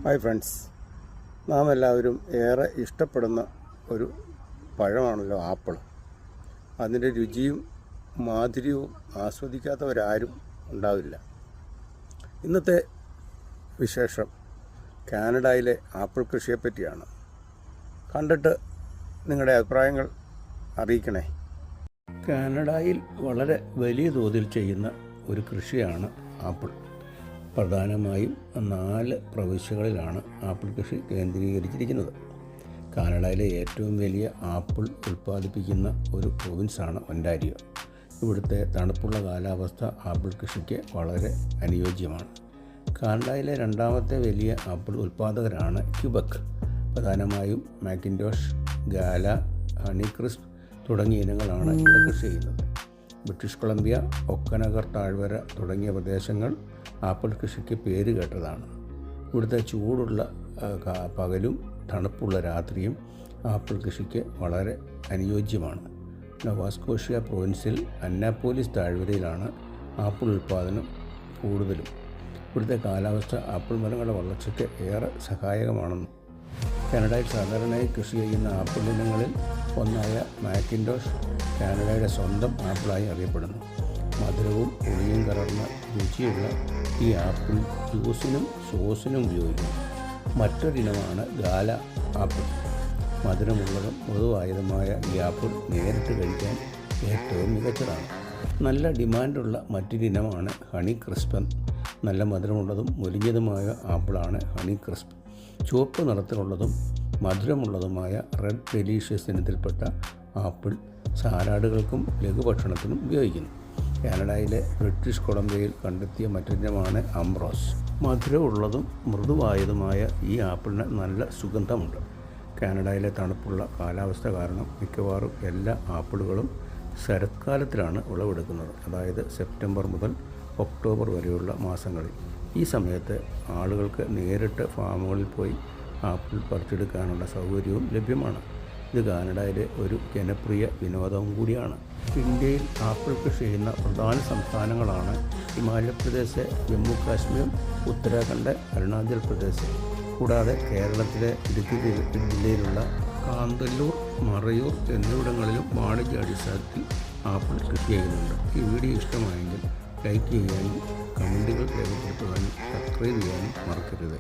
Hi friends, നാം എല്ലാവരും ഏറെ ഇഷ്ടപ്പെടുന്ന ഒരു പഴമാണല്ലോ ആപ്പിൾ. അതിൻ്റെ രുചിയും മാധുര്യവും ആസ്വദിക്കാത്തവരാരും ഉണ്ടാവില്ല. ഇന്നത്തെ വിശേഷം കാനഡയിലെ ആപ്പിൾ കൃഷിയെപ്പറ്റിയാണ്. കണ്ടിട്ട് നിങ്ങളുടെ അഭിപ്രായങ്ങൾ അറിയിക്കണേ. കാനഡയിൽ വളരെ വലിയ തോതിൽ ചെയ്യുന്ന ഒരു കൃഷിയാണ് ആപ്പിൾ. പ്രധാനമായും 4 പ്രവിശ്യകളിലാണ് ആപ്പിൾ കൃഷി കേന്ദ്രീകരിച്ചിരിക്കുന്നത്. കാനഡയിലെ ഏറ്റവും വലിയ ആപ്പിൾ ഉൽപ്പാദിപ്പിക്കുന്ന ഒരു പ്രൊവിൻസാണ് ഒൻറ്റാരിയോ. ഇവിടുത്തെ തണുപ്പുള്ള കാലാവസ്ഥ ആപ്പിൾ കൃഷിക്ക് വളരെ അനുയോജ്യമാണ്. കാനഡയിലെ 2ാമത്തെ വലിയ ആപ്പിൾ ഉൽപ്പാദകരാണ് ക്യൂബെക്. പ്രധാനമായും മാക്കിൻടോഷ്, ഗാല, ഹണി ക്രിസ്പ് തുടങ്ങിയ ഇനങ്ങളാണ് ഇവിടെ കൃഷി ചെയ്യുന്നത്. ബ്രിട്ടീഷ് കൊളംബിയ, ഒക്കനഗർ താഴ്വര തുടങ്ങിയ പ്രദേശങ്ങൾ ആപ്പിൾ കൃഷിക്ക് പേര് കേട്ടതാണ്. ഇവിടുത്തെ ചൂടുള്ള പകലും തണുപ്പുള്ള രാത്രിയും ആപ്പിൾ കൃഷിക്ക് വളരെ അനുയോജ്യമാണ്. നോവാസ്കോഷ്യ പ്രൊവിൻസിൽ അന്നാപ്പോലിസ് താഴ്വരയിലാണ് ആപ്പിൾ ഉൽപ്പാദനം കൂടുതലും. ഇവിടുത്തെ കാലാവസ്ഥ ആപ്പിൾ മരങ്ങളുടെ വളർച്ചയ്ക്ക് ഏറെ സഹായകമാണെന്നും. കാനഡയിൽ സാധാരണയായി കൃഷി ചെയ്യുന്ന ആപ്പിൾ ഇനങ്ങളിൽ ഒന്നായ മാക്കിൻടോഷ് കാനഡയുടെ സ്വന്തം ആപ്പിളായി അറിയപ്പെടുന്നു. മധുരവും പുളിയും കലർന്ന രുചിയുള്ള ഈ ആപ്പിൾ ജ്യൂസിനും സോസിനും ഉപയോഗിക്കുന്നു. മറ്റൊരിനമാണ് ഗാല ആപ്പിൾ. മധുരമുള്ളതും മൃദുവായതുമായ ഈ ആപ്പിൾ നേരിട്ട് കഴിക്കാൻ ഏറ്റവും മികച്ചതാണ്. നല്ല ഡിമാൻഡുള്ള മറ്റൊരിനമാണ് ഹണി ക്രിസ്പ്. നല്ല മധുരമുള്ളതും മുരിഞ്ഞതുമായ ആപ്പിളാണ് ഹണി ക്രിസ്പ്. ചുവപ്പ് നിറത്തിലുള്ളതും മധുരമുള്ളതുമായ റെഡ് ഡെലീഷ്യസ് ഇനത്തിൽപ്പെട്ട ആപ്പിൾ സാലാഡുകൾക്കും ലഘുഭക്ഷണത്തിനും ഉപയോഗിക്കുന്നു. കാനഡയിലെ ബ്രിട്ടീഷ് കൊളംബിയയിൽ കണ്ടെത്തിയ മറ്റൊരിനമാണ് അംബ്രോസ്. മധുരമുള്ളതും മൃദുവായതുമായ ഈ ആപ്പിളിന് നല്ല സുഗന്ധമുണ്ട്. കാനഡയിലെ തണുപ്പുള്ള കാലാവസ്ഥ കാരണം മിക്കവാറും എല്ലാ ആപ്പിളുകളും ശരത്കാലത്തിലാണ് വിളവെടുക്കുന്നത്, അതായത് സെപ്റ്റംബർ മുതൽ ഒക്ടോബർ വരെയുള്ള മാസങ്ങളിൽ. ഈ സമയത്ത് ആളുകൾക്ക് നേരിട്ട് ഫാമുകളിൽ പോയി ആപ്പിൾ പറിച്ചെടുക്കാനുള്ള സൗകര്യവും ലഭ്യമാണ്. ഇത് കാനഡയിലെ ഒരു ജനപ്രിയ വിനോദവും കൂടിയാണ്. ഇന്ത്യയിൽ ആപ്പിൾ കൃഷി ചെയ്യുന്ന പ്രധാന സംസ്ഥാനങ്ങളാണ് ഹിമാചൽ പ്രദേശ്, ജമ്മു കാശ്മീർ, ഉത്തരാഖണ്ഡ്, അരുണാചൽ പ്രദേശ്. കൂടാതെ കേരളത്തിലെ ഇടുക്കി ജില്ലയിലുള്ള കാന്തല്ലൂർ, മറയൂർ എന്നിവിടങ്ങളിലും വാണിജ്യാടിസ്ഥാനത്തിൽ ആപ്പിൾ കൃഷി ചെയ്യുന്നുണ്ട്. ഈ വീഡിയോ ഇഷ്ടമായെങ്കിൽ ലൈക്ക് ചെയ്യാനും കമൻറ്റുകൾ രേഖപ്പെടുത്തുവാനും സബ്സ്ക്രൈബ് ചെയ്യാനും മറക്കരുത്.